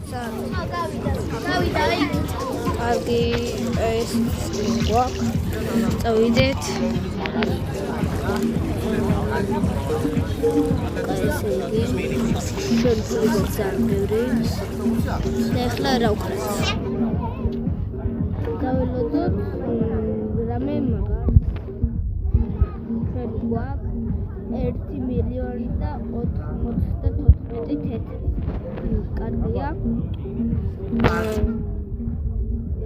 გავიდა იქ. კარგი, ეს გვაქვს. წავიდეთ. ესე იგი, შეიძლება ძალიან და ახლა რა ვქნათ? დაველოდოთ რამე მაგარ. ჩვენ გვაქვს 1,094,000 კარგია.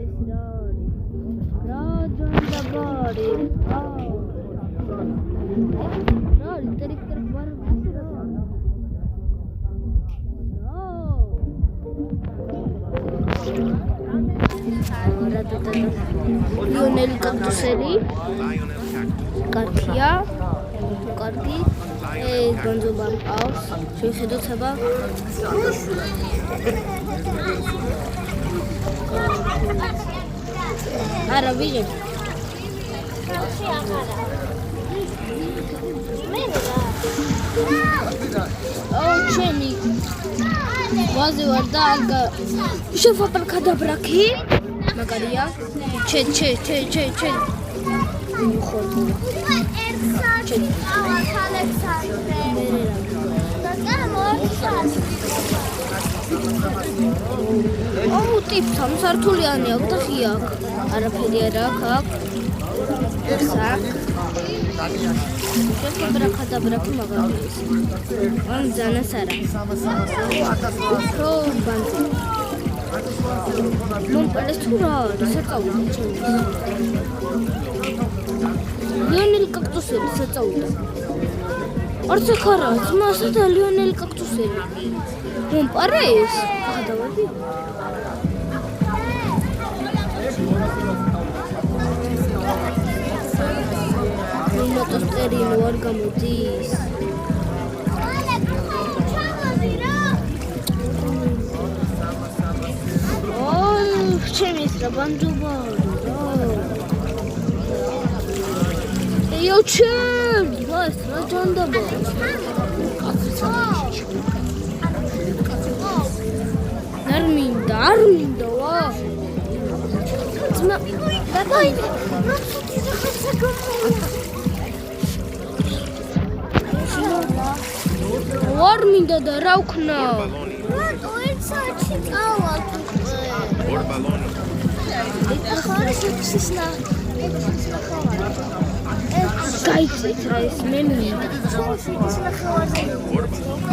ეს რა არის? რა ჯანდაბარი? რა ლიტერატურა გვარ ლიონელი კაქტუსელი კარგია კარგი განძობა მყავს შევხედოთ აბა არა ვიღებ ჩემი ვაზე ვარ და ალგა შეფაპარ ქადაბრაქი მაგარია ჩე აუ ტიპ სამსართულიანი აქვს და ხი აქვს არაფერი არ აქვს აქ შეფაპარ მაგარია ან ზანას არა ხო ბანძი მომპალეს თუ რა საწავიდა ჩემს ლიონელი კაქტუსელი საწავიდა არც ხარა ძმასა და ლიონელი კაქტუსელი მომპარეს გადავედი მოტოსტერინო არ გამოდის ჩემის რა ბანჯობა ჩემ ვას რა ჯანდაბა არ მინდა ვა ძმა ბაბაი არ მინდა და რა ვქნა რატო ერთ საათში წავალ გაიწეთ რა ეს მე მინდა